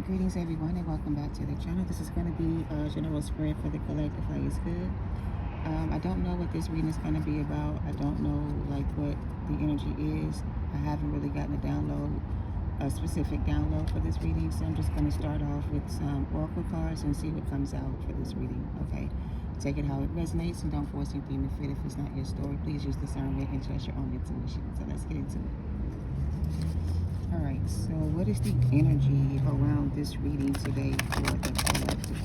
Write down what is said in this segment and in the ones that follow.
Greetings everyone and welcome back to the channel. This is going to be a general spread for the collective highest good. I don't know what this reading is going to be about. I don't know like what the energy is. I haven't really gotten a specific download for this reading, so I'm just going to start off with some oracle cards and see what comes out for this reading. Okay, take it how it resonates and don't force anything to fit. If it's not your story, please use discernment and trust your own intuition. So let's get into it. Alright, so what is the energy around this reading today for the collective?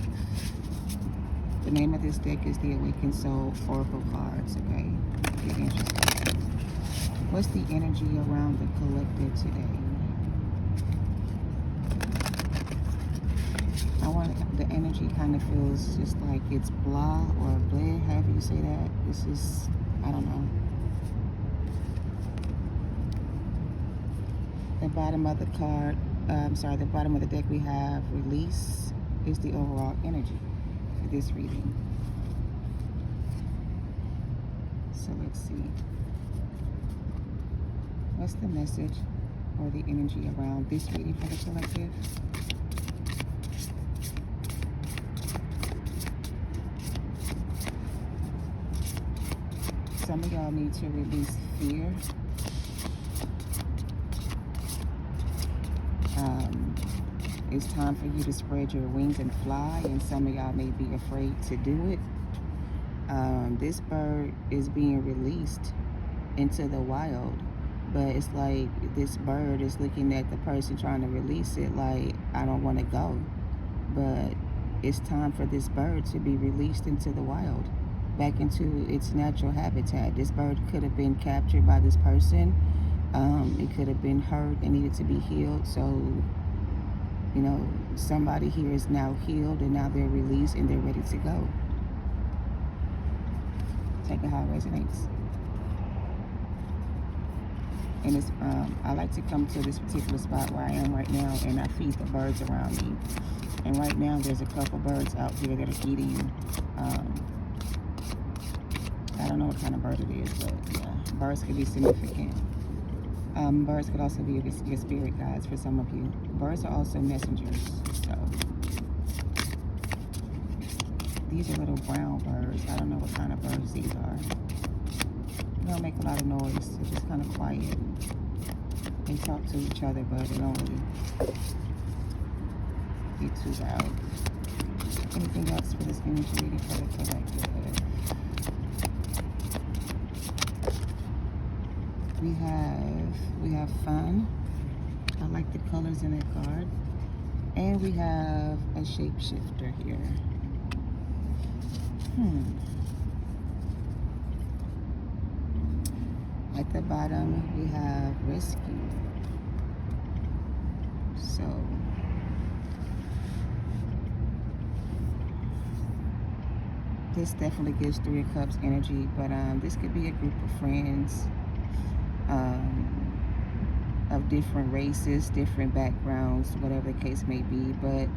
The name of this deck is the Awakened Soul Oracle cards, okay? Get interested. What's the energy around the collective today? The energy kind of feels just like it's blah or bleh, however you say that. This is, I don't know. The bottom of the card, the bottom of the deck we have release is the overall energy for this reading. So let's see. What's the message or the energy around this reading for the collective? Some of y'all need to release fear. It's time for you to spread your wings and fly, and some of y'all may be afraid to do it. This bird is being released into the wild, but it's like this bird is looking at the person trying to release it like, I don't want to go. But it's time for this bird to be released into the wild, back into its natural habitat. This bird could have been captured by this person. It could have been hurt and needed to be healed. So, you know, somebody here is now healed and now they're released and they're ready to go. Take it how it resonates. And it's, I like to come to this particular spot where I am right now, and I feed the birds around me. And right now there's a couple birds out here that are eating, I don't know what kind of bird it is, but yeah, birds could be significant. Birds could also be your spirit guides for some of you. Birds are also messengers. So these are little brown birds. I don't know what kind of birds these are. They don't make a lot of noise. They're just kind of quiet. They talk to each other, but they don't really get too loud. Anything else for this energy reading for the collective? We have fun. I like the colors in that card. And we have a shapeshifter here. At the bottom, we have rescue. So, this definitely gives Three of Cups energy, but this could be a group of friends. Of different races, different backgrounds, whatever the case may be, but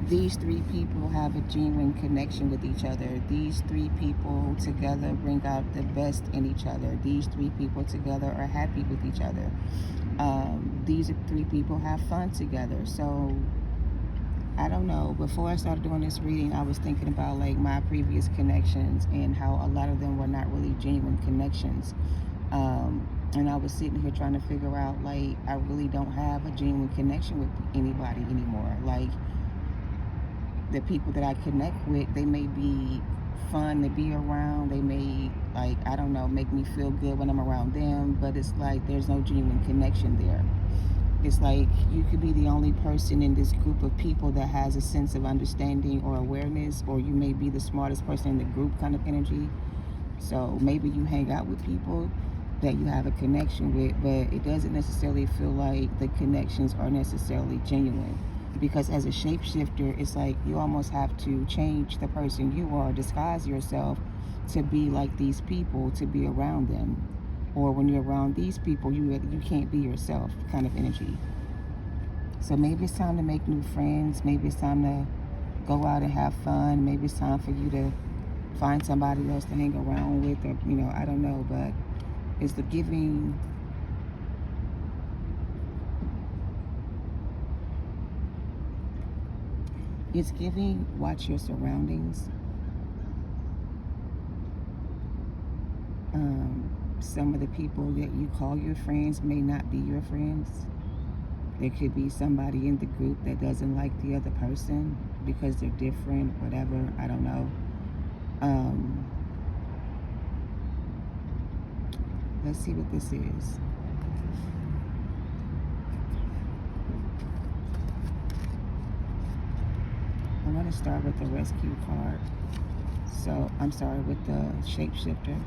these three people have a genuine connection with each other. These three people together bring out the best in each other. These three people together are happy with each other. These three people have fun together. So I don't know, before I started doing this reading, I was thinking about like my previous connections and how a lot of them were not really genuine connections. And I was sitting here trying to figure out, like, I really don't have a genuine connection with anybody anymore. Like, the people that I connect with, they may be fun to be around. They may, like, I don't know, make me feel good when I'm around them. But it's like there's no genuine connection there. It's like you could be the only person in this group of people that has a sense of understanding or awareness, or you may be the smartest person in the group kind of energy. So maybe you hang out with people that you have a connection with, but it doesn't necessarily feel like the connections are necessarily genuine. Because as a shapeshifter, it's like you almost have to change the person you are, disguise yourself to be like these people, to be around them. Or when you're around these people, you can't be yourself kind of energy. So maybe it's time to make new friends. Maybe it's time to go out and have fun. Maybe it's time for you to find somebody else to hang around with, or, you know, I don't know, but it's the giving It's giving, watch your surroundings. Some of the people that you call your friends may not be your friends. There could be somebody in the group that doesn't like the other person because they're different, whatever, I don't know. Let's see what this is. I want to start with the rescue card. So, I'm sorry, with the shapeshifter.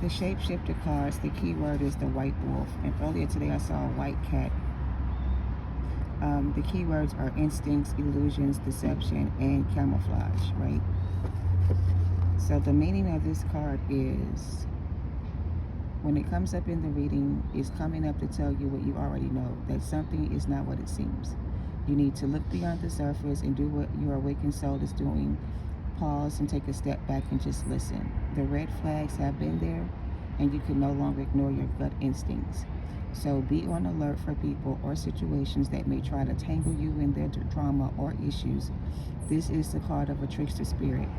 The shapeshifter cards, the key word is the white wolf. And earlier today I saw a white cat. The key words are instincts, illusions, deception, and camouflage, right? So the meaning of this card is, when it comes up in the reading, it's coming up to tell you what you already know, that something is not what it seems. You need to look beyond the surface and do what your awakened soul is doing. Pause and take a step back and just listen. The red flags have been there, and you can no longer ignore your gut instincts. So be on alert for people or situations that may try to tangle you in their drama or issues. This is the card of a trickster spirit.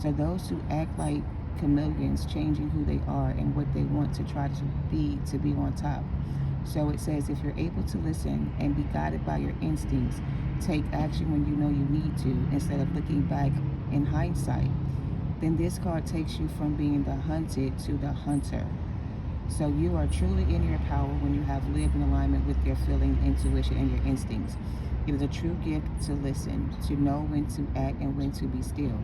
So those who act like chameleons, changing who they are and what they want to try to be on top. So it says, if you're able to listen and be guided by your instincts, take action when you know you need to, instead of looking back in hindsight, then this card takes you from being the hunted to the hunter. So you are truly in your power when you have lived in alignment with your feeling, intuition, and your instincts. It is a true gift to listen, to know when to act and when to be still,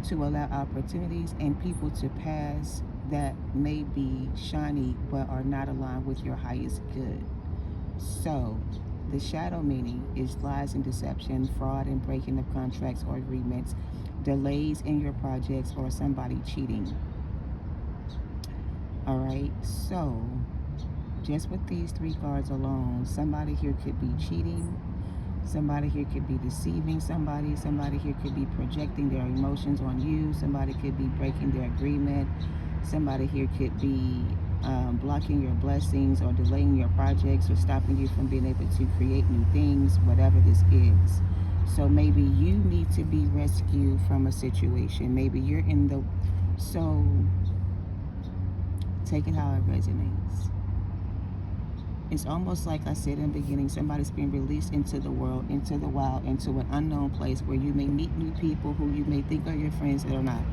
to allow opportunities and people to pass that may be shiny but are not aligned with your highest good. So the shadow meaning is lies and deception, fraud and breaking of contracts or agreements, delays in your projects, or somebody cheating. All right, so just with these three cards alone, somebody here could be cheating, somebody here could be deceiving somebody here could be projecting their emotions on you, somebody could be breaking their agreement, somebody here could be blocking your blessings or delaying your projects or stopping you from being able to create new things, whatever this is. So maybe you need to be rescued from a situation. Maybe you're in the... So take it how it resonates. It's almost like I said in the beginning, somebody's being released into the world, into the wild, into an unknown place where you may meet new people who you may think are your friends that are not.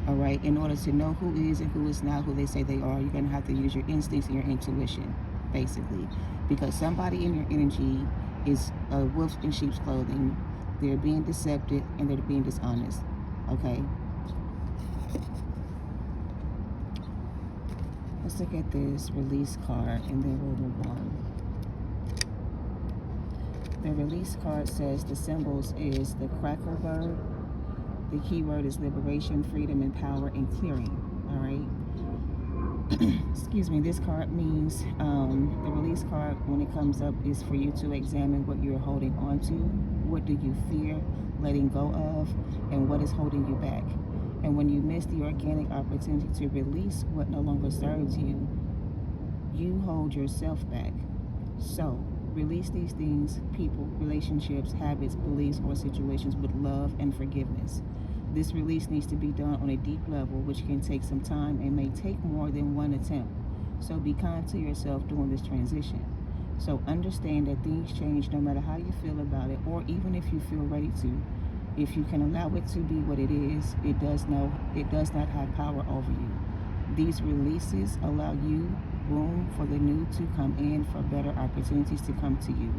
All right, in order to know who is and who is not who they say they are, you're going to have to use your instincts and your intuition, basically. Because somebody in your energy is a wolf in sheep's clothing. They're being deceptive and they're being dishonest. Okay? Let's look at this release card and then we'll move on. The release card says the symbols is the cracker bird. The keyword is liberation, freedom, and power, and clearing. All right. Excuse me. This card means the release card, when it comes up, is for you to examine what you're holding on to. What do you fear letting go of, and what is holding you back? And when you miss the organic opportunity to release what no longer serves you, you hold yourself back. So release these things, people, relationships, habits, beliefs, or situations with love and forgiveness. This release needs to be done on a deep level, which can take some time and may take more than one attempt. So be kind to yourself during this transition. So understand that things change no matter how you feel about it, or even if you feel ready to. If you can allow it to be what it is, it does not have power over you. These releases allow you room for the new to come in, for better opportunities to come to you.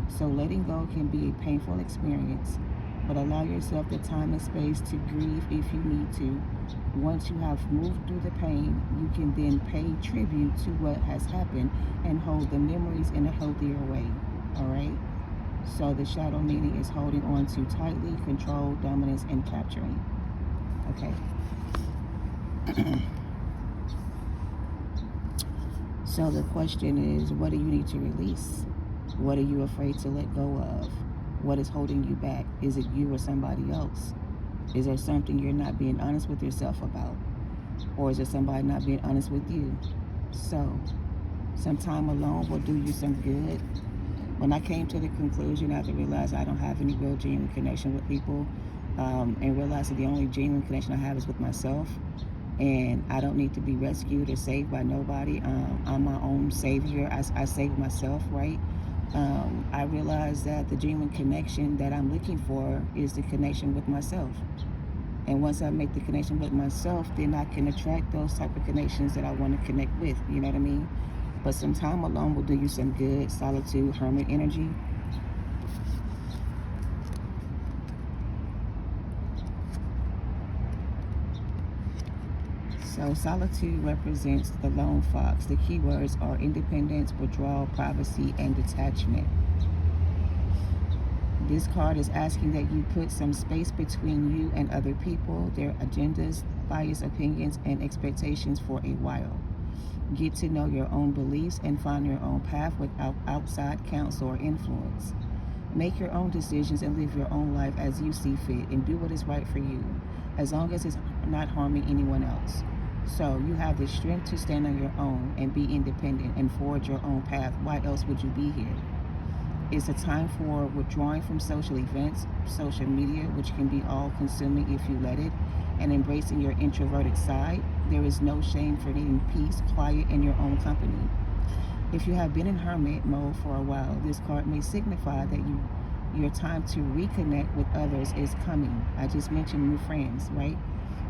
So letting go can be a painful experience, but allow yourself the time and space to grieve if you need to. Once you have moved through the pain, you can then pay tribute to what has happened and hold the memories in a healthier way. All right? So the shadow meaning is holding on to tightly, control, dominance, and capturing. Okay. So the question is, what do you need to release? What are you afraid to let go of? What is holding you back? Is it you or somebody else? Is there something you're not being honest with yourself about? Or is it somebody not being honest with you? So some time alone will do you some good. When I came to the conclusion after I realized I don't have any real genuine connection with people, and realized that the only genuine connection I have is with myself, and I don't need to be rescued or saved by nobody. I'm my own savior. I save myself, right? I realized that the genuine connection that I'm looking for is the connection with myself. And once I make the connection with myself, then I can attract those type of connections that I want to connect with. You know what I mean? But some time alone will do you some good. Solitude, hermit energy. So solitude represents the lone fox. The keywords are independence, withdrawal, privacy, and detachment. This card is asking that you put some space between you and other people, their agendas, biased opinions, and expectations for a while. Get to know your own beliefs and find your own path without outside counsel or influence. Make your own decisions and live your own life as you see fit, and do what is right for you, as long as it's not harming anyone else. So you have the strength to stand on your own and be independent and forge your own path. Why else would you be here? It's a time for withdrawing from social events, social media, which can be all-consuming if you let it, and embracing your introverted side. There is no shame for needing peace, quiet, in your own company. If you have been in hermit mode for a while, this card may signify that your time to reconnect with others is coming. I just mentioned new friends, right?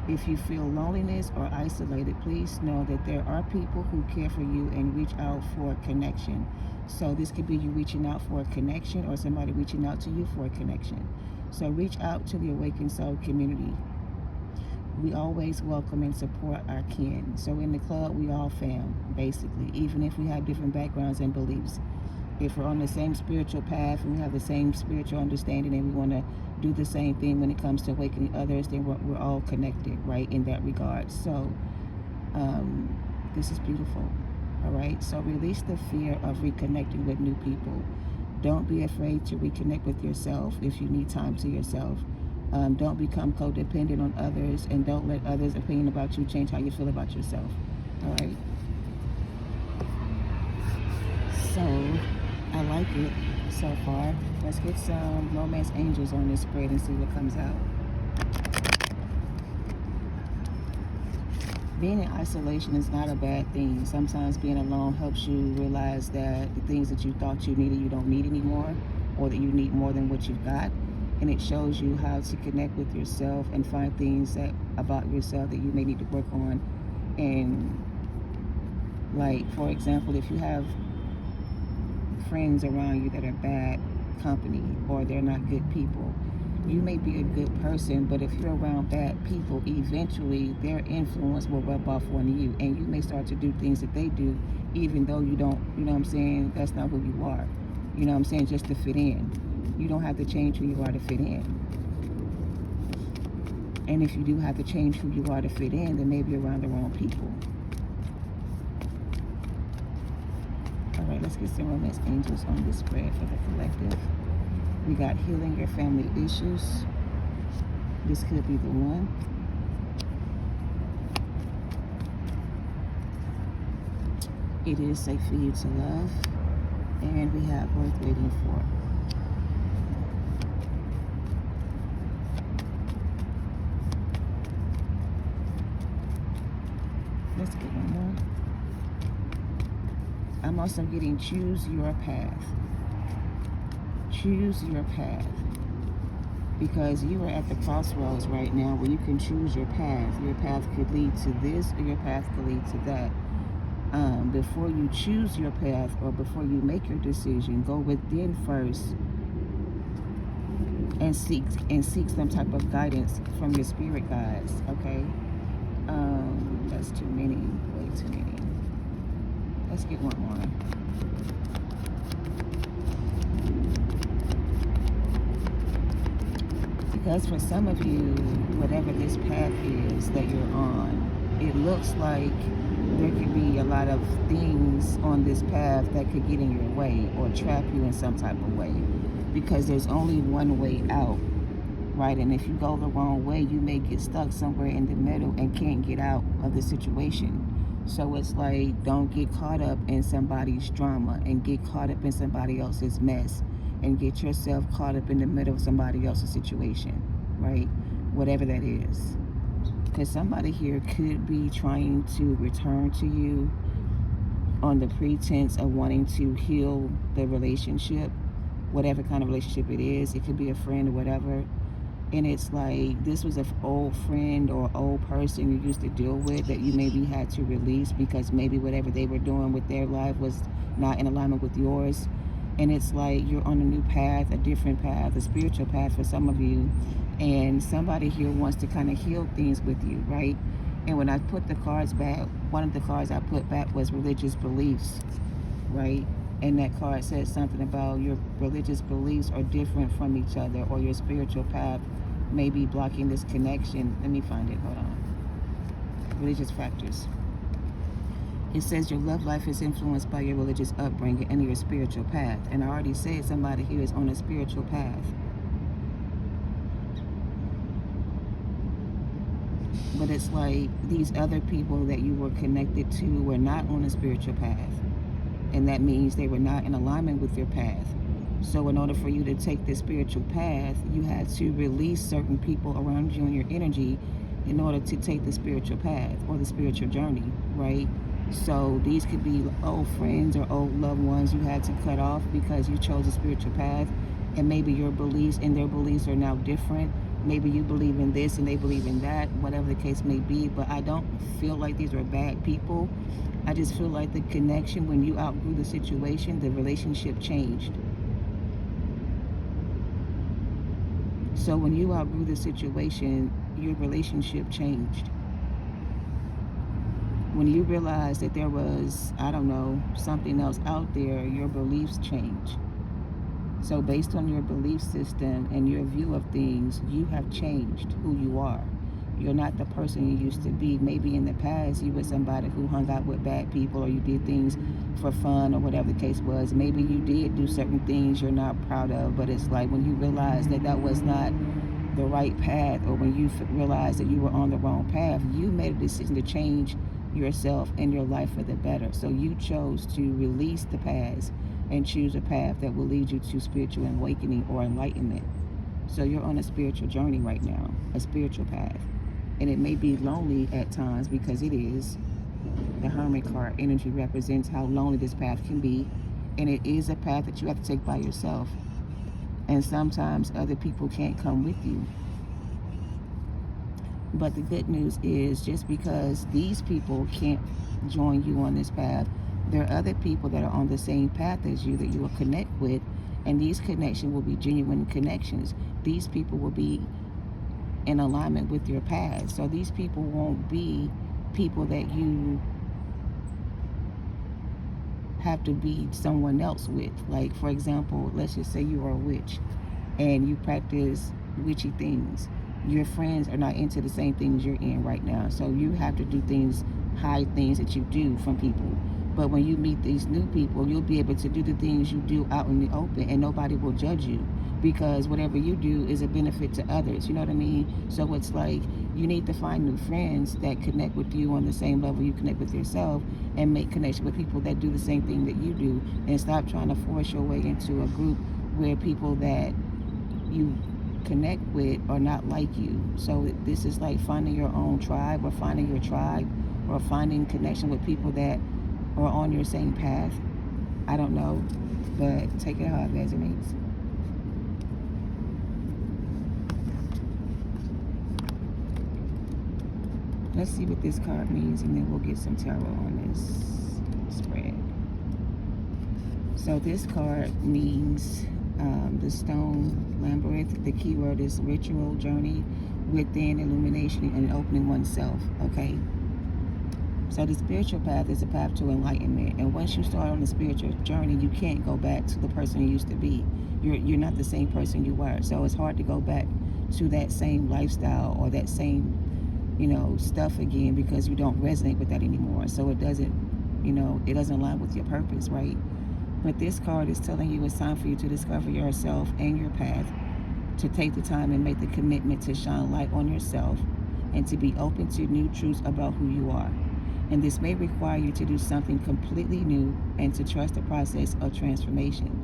If you feel loneliness or isolated, please know that there are people who care for you and reach out for a connection. So this could be you reaching out for a connection or somebody reaching out to you for a connection. So reach out to the Awakened Soul community. We always welcome and support our kin. So in the club, we all fam, basically, even if we have different backgrounds and beliefs. If we're on the same spiritual path and we have the same spiritual understanding and we want to do the same thing when it comes to awakening others, then we're all connected, right, in that regard. So this is beautiful, all right? So release the fear of reconnecting with new people. Don't be afraid to reconnect with yourself if you need time to yourself. Don't become codependent on others, and don't let others' opinion about you change how you feel about yourself, all right? So I like it so far. Let's get some romance angels on this spread and see what comes out. Being in isolation is not a bad thing. Sometimes being alone helps you realize that the things that you thought you needed, you don't need anymore, or that you need more than what you've got. And it shows you how to connect with yourself and find things about yourself that you may need to work on. And like, for example, if you have friends around you that are bad company or they're not good people, you may be a good person, but if you're around bad people, eventually their influence will rub off on you, and you may start to do things that they do, even though you don't, you know what I'm saying, that's not who you are, you know what I'm saying, just to fit in. You don't have to change who you are to fit in. And if you do have to change who you are to fit in, then maybe you're around the wrong people. All right, let's get some romance angels on this spread for the collective. We got healing your family issues. This could be the one. It is safe for you to love. And we have worth waiting for. Let's get one more. I'm also getting choose your path. Choose your path. Because you are at the crossroads right now where you can choose your path. Your path could lead to this, or your path could lead to that. Before you choose your path or before you make your decision, go within first and seek some type of guidance from your spirit guides, okay? That's too many, way too many. Let's get one more. Because for some of you, whatever this path is that you're on, it looks like there could be a lot of things on this path that could get in your way or trap you in some type of way. Because there's only one way out, right? And if you go the wrong way, you may get stuck somewhere in the middle and can't get out of the situation. So it's like, don't get caught up in somebody's drama and get caught up in somebody else's mess and get yourself caught up in the middle of somebody else's situation, right? Whatever that is. Because somebody here could be trying to return to you on the pretense of wanting to heal the relationship, whatever kind of relationship it is. It could be a friend or whatever. And it's like, this was an old friend or old person you used to deal with that you maybe had to release because maybe whatever they were doing with their life was not in alignment with yours. And it's like you're on a new path, a different path, a spiritual path for some of you. And somebody here wants to kind of heal things with you, right? And when I put the cards back, one of the cards I put back was religious beliefs, right? And that card says something about your religious beliefs are different from each other, or your spiritual path may be blocking this connection. Let me find it. Hold on. Religious factors. It says your love life is influenced by your religious upbringing and your spiritual path. And I already said somebody here is on a spiritual path. But it's like these other people that you were connected to were not on a spiritual path. And that means they were not in alignment with your path. So in order for you to take this spiritual path, you had to release certain people around you and your energy in order to take the spiritual path or the spiritual journey, right? So these could be old friends or old loved ones you had to cut off because you chose a spiritual path, and maybe your beliefs and their beliefs are now different. Maybe you believe in this and they believe in that, whatever the case may be. But I don't feel like these are bad people. I just feel like the connection, when you outgrew the situation, the relationship changed. So when you outgrew the situation, your relationship changed. When you realized that there was, I don't know, something else out there, your beliefs changed. So based on your belief system and your view of things, you have changed who you are. You're not the person you used to be. Maybe in the past you were somebody who hung out with bad people, or you did things for fun, or whatever the case was. Maybe you did do certain things you're not proud of, but it's like when you realize that that was not the right path, or when you realize that you were on the wrong path, you made a decision to change yourself and your life for the better. So you chose to release the past and choose a path that will lead you to spiritual awakening or enlightenment. So you're on a spiritual journey right now, a spiritual path. And it may be lonely at times, because it is. The Hermit card energy represents how lonely this path can be. And it is a path that you have to take by yourself. And sometimes other people can't come with you. But the good news is, just because these people can't join you on this path, there are other people that are on the same path as you that you will connect with. And these connections will be genuine connections. These people will be in alignment with your path. So these people won't be people that you have to be someone else with. Like, for example, let's just say you are a witch and you practice witchy things. Your friends are not into the same things you're in right now. So you have to do things, hide things that you do from people. But when you meet these new people, you'll be able to do the things you do out in the open, and nobody will judge you, because whatever you do is a benefit to others. You know what I mean? So it's like you need to find new friends that connect with you on the same level you connect with yourself, and make connection with people that do the same thing that you do, and stop trying to force your way into a group where people that you connect with are not like you. So this is like finding your own tribe, or finding your tribe, or finding connection with people that are on your same path. I don't know, but take it how it resonates. Let's see what this card means, and then we'll get some tarot on this spread. So this card means the stone labyrinth. The key word is ritual, journey within, illumination, and opening oneself. Okay. So the spiritual path is a path to enlightenment. And once you start on the spiritual journey, you can't go back to the person you used to be. You're not the same person you were. So it's hard to go back to that same lifestyle or that same, stuff again, because you don't resonate with that anymore. So it doesn't, it doesn't align with your purpose, right? But this card is telling you it's time for you to discover yourself and your path, to take the time and make the commitment to shine light on yourself, and to be open to new truths about who you are. And this may require you to do something completely new and to trust the process of transformation.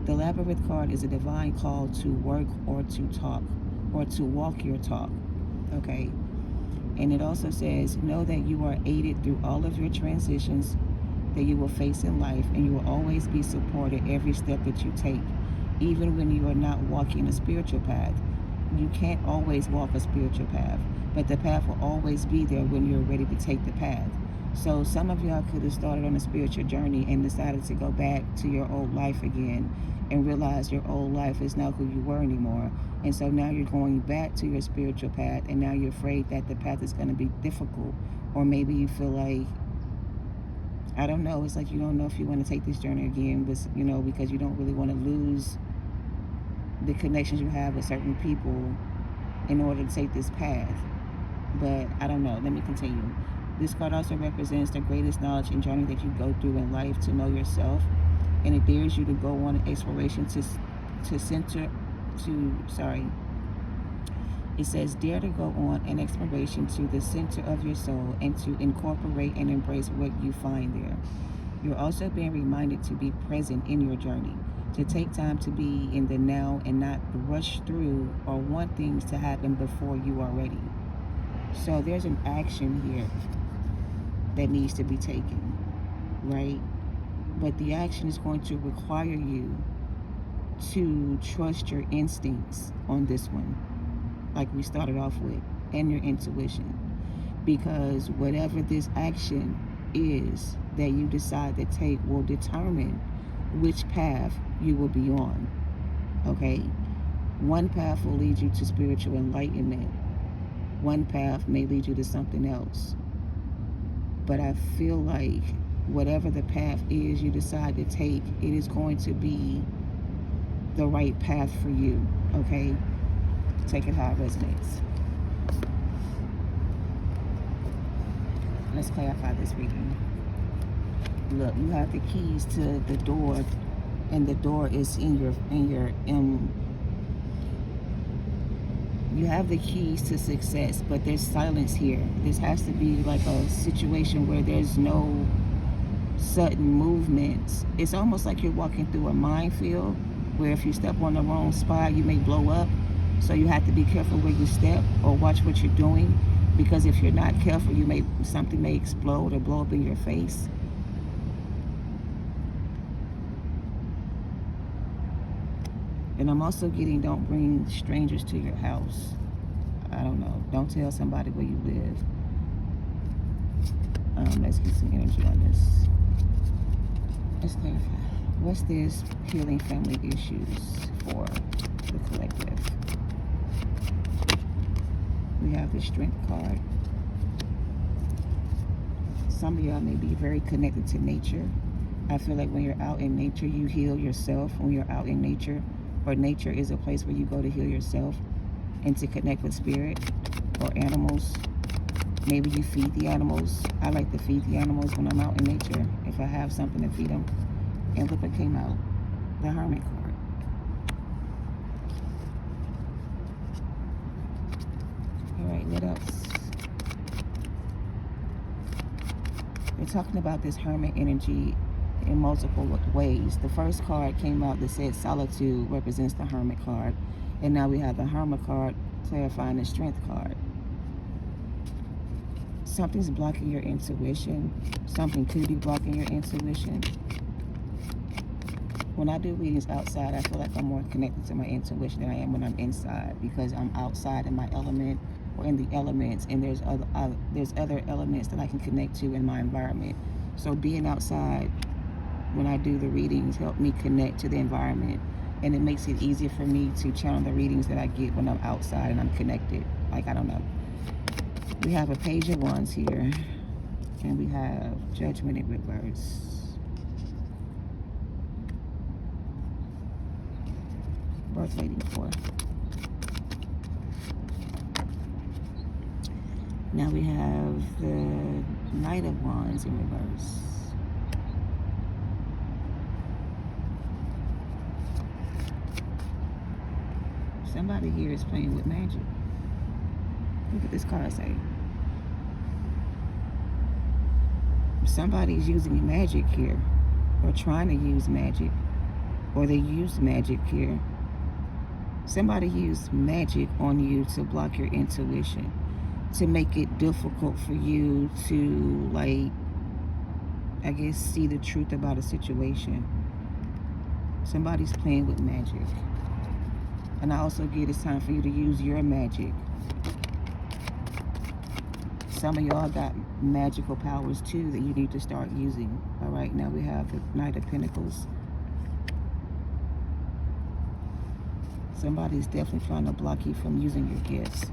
The Labyrinth card is a divine call to work or to talk or to walk your talk. Okay? And it also says, know that you are aided through all of your transitions that you will face in life, and you will always be supported every step that you take, even when you are not walking a spiritual path. You can't always walk a spiritual path, but the path will always be there when you're ready to take the path. So some of y'all could have started on a spiritual journey and decided to go back to your old life again and realize your old life is not who you were anymore. And so now you're going back to your spiritual path, and now you're afraid that the path is going to be difficult. Or maybe you feel like, I don't know, it's like you don't know if you want to take this journey again, but because you don't really want to lose the connections you have with certain people in order to take this path. But I don't know. Let me continue. This card also represents the greatest knowledge and journey that you go through in life to know yourself, and it dares you to go on an exploration it says, dare to go on an exploration to the center of your soul and to incorporate and embrace what you find there. You're also being reminded to be present in your journey, to take time to be in the now and not rush through or want things to happen before you are ready. So there's an action here that needs to be taken, right? But the action is going to require you to trust your instincts on this one, like we started off with, and your intuition. Because whatever this action is that you decide to take will determine which path you will be on. Okay? One path will lead you to spiritual enlightenment. One path may lead you to something else. But I feel like whatever the path is you decide to take, it is going to be the right path for you. Okay? Take it how it resonates. Let's clarify this reading. Look, you have the keys to the door, and the door is you have the keys to success, but there's silence here. This has to be like a situation where there's no sudden movements. It's almost like you're walking through a minefield where if you step on the wrong spot, you may blow up. So you have to be careful where you step or watch what you're doing, because if you're not careful, something may explode or blow up in your face. And I'm also getting, don't bring strangers to your house. I don't know. Don't tell somebody where you live. Let's get some energy on this. Let's clarify. What's this healing family issues for the collective? We have the Strength card. Some of y'all may be very connected to nature. I feel like when you're out in nature, you heal yourself. When you're out in nature, or nature is a place where you go to heal yourself and to connect with spirit or animals. Maybe you feed the animals. I like to feed the animals when I'm out in nature, if I have something to feed them. And look what came out, the Hermit card. All right, what else? We're talking about this Hermit energy in multiple ways. The first card came out that said solitude represents the Hermit card. And now we have the Hermit card clarifying the Strength card. Something's blocking your intuition. Something could be blocking your intuition. When I do readings outside, I feel like I'm more connected to my intuition than I am when I'm inside, because I'm outside in my element or in the elements, and there's other elements that I can connect to in my environment. So being outside when I do the readings help me connect to the environment, and it makes it easier for me to channel the readings that I get when I'm outside and I'm connected. Like, I don't know. We have a Page of Wands here, and we have Judgment in reverse. Worth waiting for. Now we have the Knight of Wands in reverse. Somebody here is playing with magic. Look what this card say. Somebody's using magic here, or trying to use magic, or they use magic here. Somebody used magic on you to block your intuition, to make it difficult for you to, like, I guess, see the truth about a situation. Somebody's playing with magic. And I also get it's time for you to use your magic. Some of y'all got magical powers too that you need to start using. All right, now we have the Knight of Pentacles. Somebody's definitely trying to block you from using your gifts.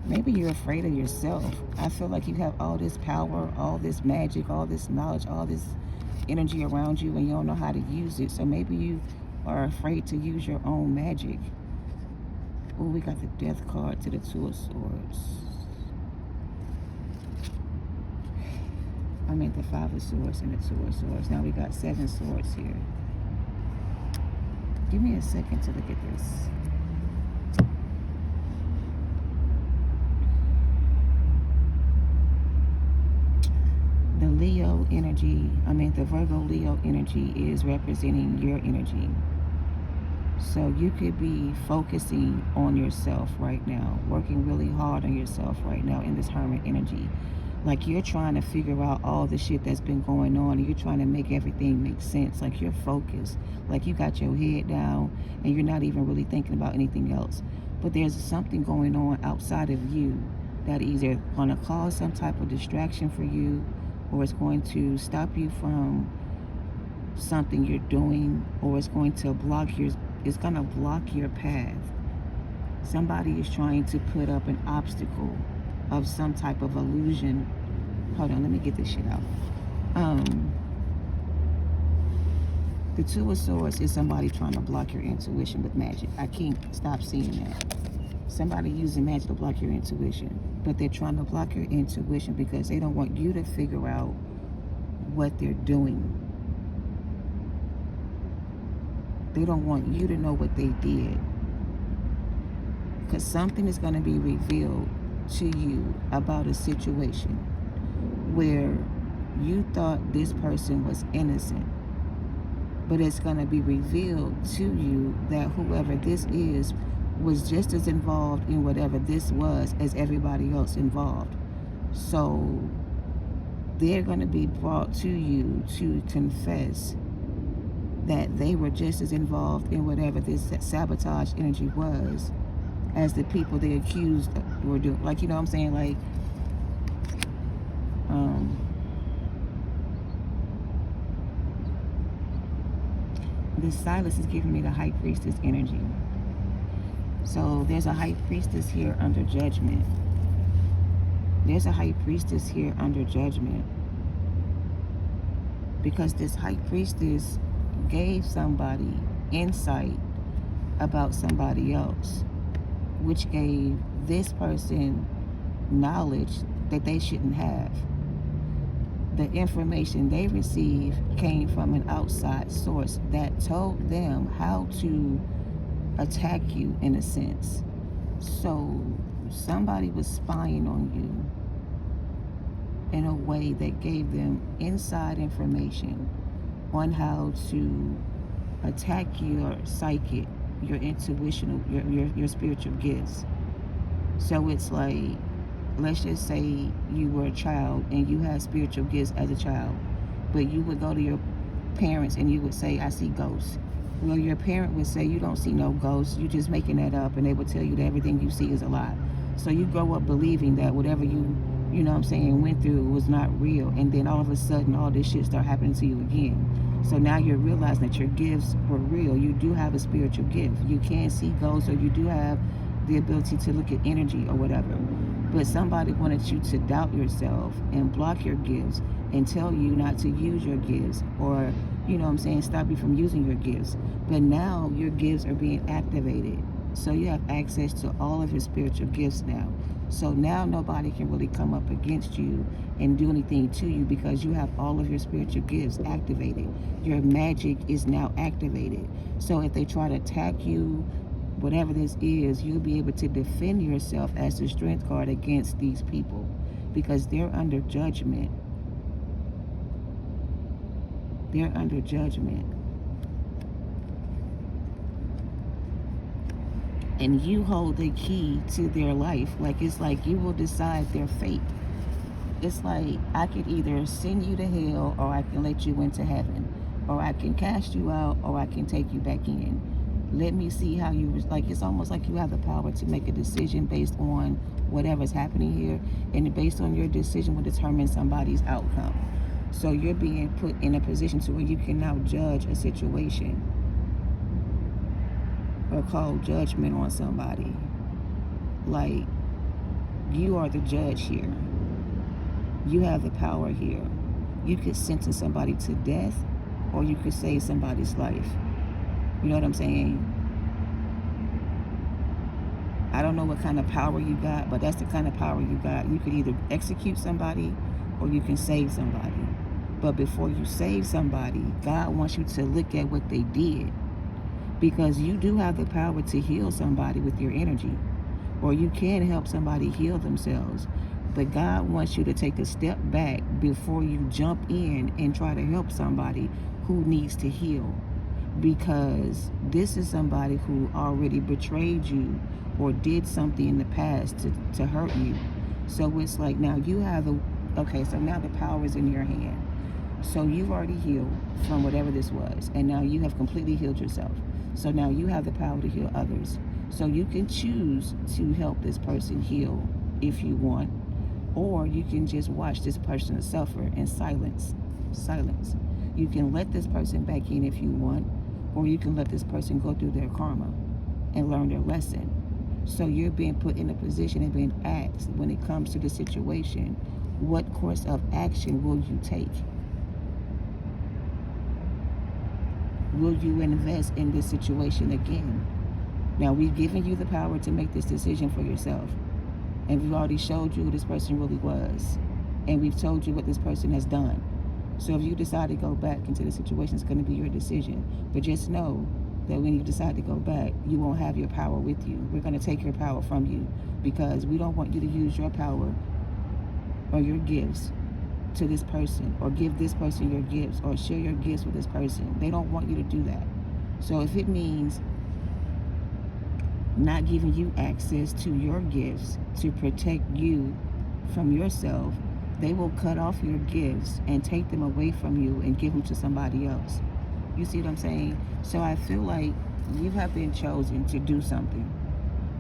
Maybe you're afraid of yourself. I feel like you have all this power, all this magic, all this knowledge, all this energy around you, and you don't know how to use it. So maybe you are afraid to use your own magic. Oh, we got the Death card to the Two of Swords. I meant the Five of Swords and the Two of Swords. Now we got Seven Swords here. Give me a second to look at this. The Leo energy, the Virgo Leo energy is representing your energy. So you could be focusing on yourself right now, working really hard on yourself right now in this Hermit energy. Like you're trying to figure out all the shit that's been going on, and you're trying to make everything make sense. Like you're focused, like you got your head down and you're not even really thinking about anything else. But there's something going on outside of you that either going to cause some type of distraction for you, or it's going to stop you from something you're doing, or it's going to block your path. Somebody is trying to put up an obstacle of some type of illusion. Hold on, let me get this shit out. The Two of Swords is somebody trying to block your intuition with magic. I can't stop seeing that. Somebody using magic to block your intuition, but they're trying to block your intuition because they don't want you to figure out what they're doing. They don't want you to know what they did, because something is going to be revealed to you about a situation where you thought this person was innocent, but it's going to be revealed to you that whoever this is was just as involved in whatever this was as everybody else involved. So they're going to be brought to you to confess that they were just as involved in whatever this sabotage energy was as the people they accused were doing. Like, you know what I'm saying? Like, this silence is giving me the High Priestess energy. So there's a High Priestess here under judgment. There's a High Priestess here under judgment, because this High Priestess gave somebody insight about somebody else, which gave this person knowledge that they shouldn't have. The information they received came from an outside source that told them how to attack you, in a sense. So somebody was spying on you in a way that gave them inside information on how to attack your psychic, your intuitional, your spiritual gifts. So it's like, let's just say you were a child and you had spiritual gifts as a child, but you would go to your parents and you would say, I see ghosts. Well, your parent would say, you don't see no ghosts, you're just making that up, and they would tell you that everything you see is a lie. So you grow up believing that whatever you know what I'm saying, went through was not real, and then all of a sudden all this shit start happening to you again. So now you're realizing that your gifts were real. You do have a spiritual gift. You can see ghosts, or you do have the ability to look at energy or whatever. But somebody wanted you to doubt yourself and block your gifts and tell you not to use your gifts, or, you know what I'm saying, stop you from using your gifts. But now your gifts are being activated. So you have access to all of your spiritual gifts now. So now nobody can really come up against you and do anything to you, because you have all of your spiritual gifts activated. Your magic is now activated. So if they try to attack you whatever this is, you'll be able to defend yourself as the strength card against these people, because they're under judgment. They're under judgment. And you hold the key to their life. Like, it's like you will decide their fate. It's like, I could either send you to hell, or I can let you into heaven, or I can cast you out, or I can take you back in. Let me see how you, like, it's almost like you have the power to make a decision based on whatever's happening here, and based on your decision will determine somebody's outcome. So you're being put in a position to where you can now judge a situation or call judgment on somebody. Like, you are the judge here. You have the power here. You could sentence somebody to death, or you could save somebody's life. You know what I'm saying? I don't know what kind of power you got, but that's the kind of power you got. You could either execute somebody, or you can save somebody. But before you save somebody, God wants you to look at what they did. Because you do have the power to heal somebody with your energy, or you can help somebody heal themselves. But God wants you to take a step back before you jump in and try to help somebody who needs to heal. Because this is somebody who already betrayed you or did something in the past to hurt you. So it's like, now you have the, okay, so now the power is in your hand. So you've already healed from whatever this was, and now you have completely healed yourself. So now you have the power to heal others. So you can choose to help this person heal if you want, or you can just watch this person suffer in silence. You can let this person back in if you want, or you can let this person go through their karma and learn their lesson. So you're being put in a position and being asked, when it comes to the situation, what course of action will you take? Will you invest in this situation again? Now, we've given you the power to make this decision for yourself. And we've already showed you who this person really was. And we've told you what this person has done. So if you decide to go back into the situation, it's going to be your decision. But just know that when you decide to go back, you won't have your power with you. We're going to take your power from you, because we don't want you to use your power or your gifts to this person, or give this person your gifts, or share your gifts with this person. They don't want you to do that. So if it means not giving you access to your gifts to protect you from yourself, they will cut off your gifts and take them away from you and give them to somebody else. You see what I'm saying? So I feel like you have been chosen to do something,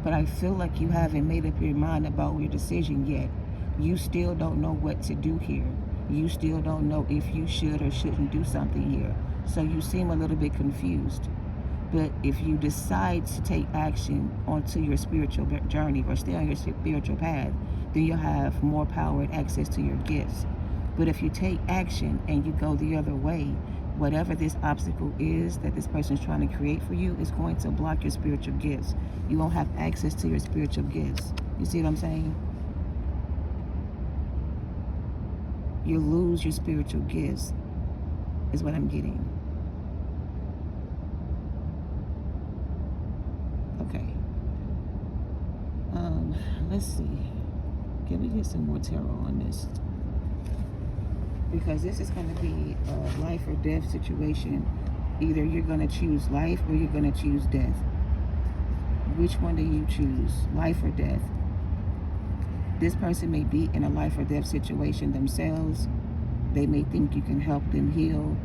but I feel like you haven't made up your mind about your decision yet. You still don't know what to do here. You still don't know if you should or shouldn't do something here. So you seem a little bit confused. But if you decide to take action onto your spiritual journey, or stay on your spiritual path, then you'll have more power and access to your gifts. But if you take action and you go the other way, whatever this obstacle is that this person is trying to create for you is going to block your spiritual gifts. You won't have access to your spiritual gifts. You see what I'm saying? You lose your spiritual gifts, is what I'm getting. Okay. Let's see. Can we get some more tarot on this? Because this is going to be a life or death situation. Either you're going to choose life, or you're going to choose death. Which one do you choose? Life or death? This person may be in a life or death situation themselves. They may think you can help them heal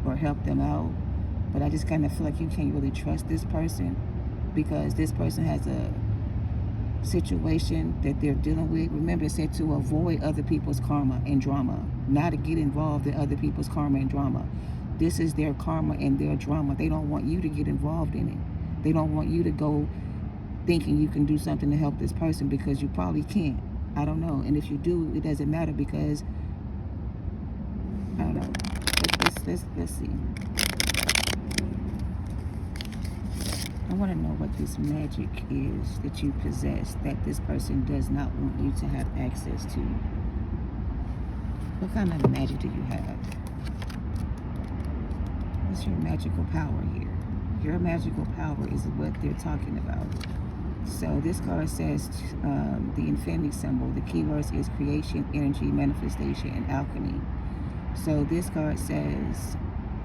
or help them out. But I just kind of feel like you can't really trust this person, because this person has a situation that they're dealing with. Remember, it said to avoid other people's karma and drama, not to get involved in other people's karma and drama. This is their karma and their drama. They don't want you to get involved in it. They don't want you to go thinking you can do something to help this person, because you probably can't. I don't know. And if you do, it doesn't matter, because I don't know. Let's see. I want to know what this magic is that you possess that this person does not want you to have access to. What kind of magic do you have? What's your magical power here? Your magical power is what they're talking about. So this card says the infinity symbol. The keywords is creation, energy, manifestation, and alchemy. So this card says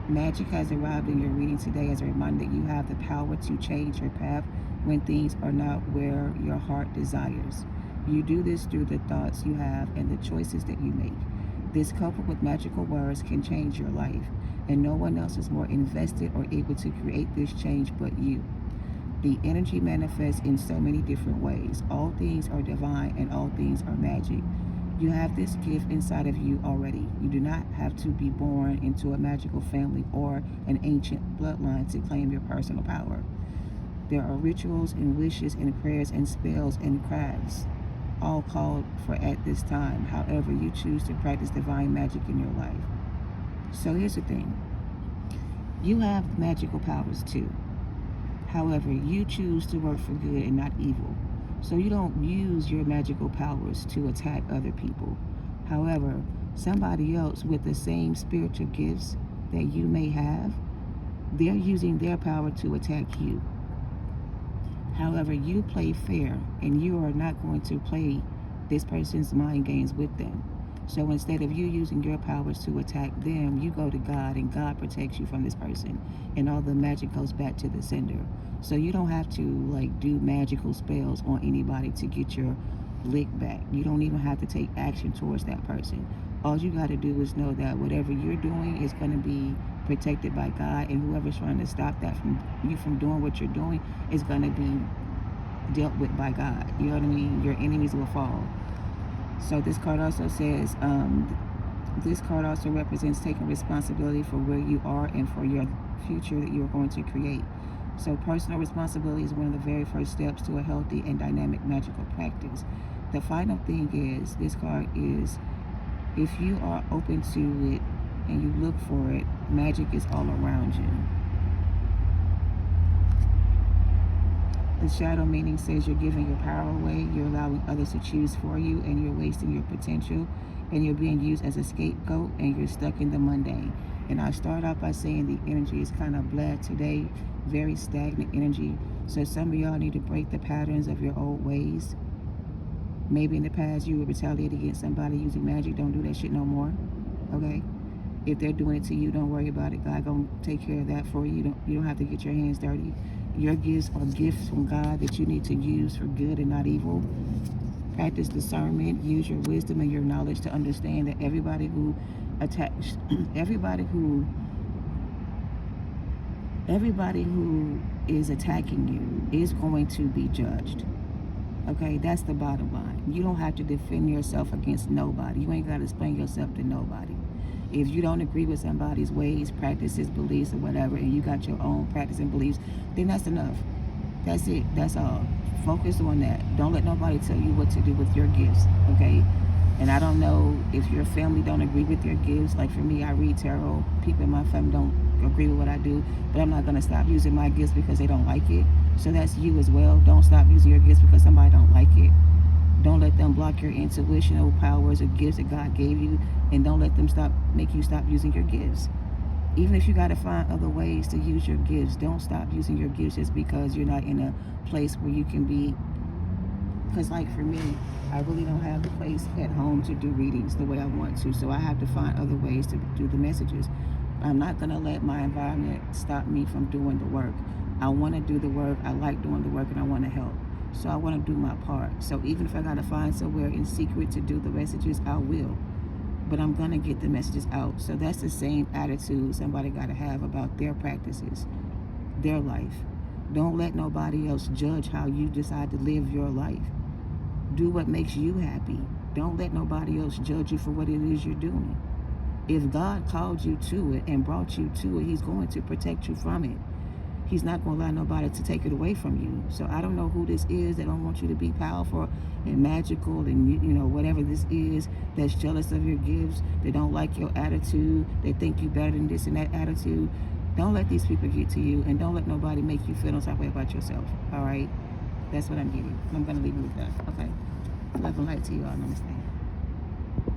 magic has arrived in your reading today as a reminder that you have the power to change your path when things are not where your heart desires. You do this through the thoughts you have and the choices that you make. This, coupled with magical words, can change your life, and no one else is more invested or able to create this change but you. The energy manifests in so many different ways. All things are divine and all things are magic. You have this gift inside of you already. You do not have to be born into a magical family or an ancient bloodline to claim your personal power. There are rituals and wishes and prayers and spells and crafts, all called for at this time. However, you choose to practice divine magic in your life. So here's the thing. You have magical powers too. However, you choose to work for good and not evil. So you don't use your magical powers to attack other people. However, somebody else with the same spiritual gifts that you may have, they're using their power to attack you. However, you play fair, and you are not going to play this person's mind games with them. So instead of you using your powers to attack them, you go to God, and God protects you from this person, and all the magic goes back to the sender. So you don't have to do magical spells on anybody to get your lick back. You don't even have to take action towards that person. All you got to do is know that whatever you're doing is going to be protected by God, and whoever's trying to stop that from you from doing what you're doing is going to be dealt with by God. You know what I mean? Your enemies will fall. So this card also says, this card also represents taking responsibility for where you are and for your future that you are going to create. So personal responsibility is one of the very first steps to a healthy and dynamic magical practice. The final thing is, this card is, if you are open to it and you look for it, magic is all around you. The shadow meaning says you're giving your power away, you're allowing others to choose for you, and you're wasting your potential, and you're being used as a scapegoat, and you're stuck in the mundane. And I start out by saying the energy is kind of blah today, very stagnant energy. So some of y'all need to break the patterns of your old ways. Maybe in the past you would retaliate against somebody using magic. Don't do that shit no more, okay? If they're doing it to you, don't worry about it. God gonna take care of that for you. You don't have to get your hands dirty. Your gifts are gifts from God that you need to use for good and not evil. Practice discernment. Use your wisdom and your knowledge to understand that everybody who attacks, everybody who is attacking you is going to be judged. Okay, that's the bottom line. You don't have to defend yourself against nobody. You ain't got to explain yourself to nobody. If you don't agree with somebody's ways, practices, beliefs, or whatever, and you got your own practice and beliefs, then that's enough. That's it. That's all. Focus on that. Don't let nobody tell you what to do with your gifts, okay? And I don't know if your family don't agree with your gifts. Like for me, I read tarot. People in my family don't agree with what I do, but I'm not going to stop using my gifts because they don't like it. So that's you as well. Don't stop using your gifts because somebody don't like it. Don't let them block your intuitional powers or gifts that God gave you, and don't let them make you stop using your gifts. Even if you got to find other ways to use your gifts, don't stop using your gifts just because you're not in a place where you can be. Because like for me, I really don't have a place at home to do readings the way I want to, so I have to find other ways to do the messages. I'm not going to let my environment stop me from doing the work. I want to do the work, I like doing the work, and I want to help. So I want to do my part. So even if I got to find somewhere in secret to do the messages, I will. But I'm going to get the messages out. So that's the same attitude somebody got to have about their practices, their life. Don't let nobody else judge how you decide to live your life. Do what makes you happy. Don't let nobody else judge you for what it is you're doing. If God called you to it and brought you to it, He's going to protect you from it. He's not going to allow nobody to take it away from you. So I don't know who this is that don't want you to be powerful and magical and, whatever this is, that's jealous of your gifts, they don't like your attitude, they think you better than this and that attitude. Don't let these people get to you, and don't let nobody make you feel no type of way about yourself, all right? That's what I'm getting. I'm going to leave you with that, okay? Love and light to you all. Namaste.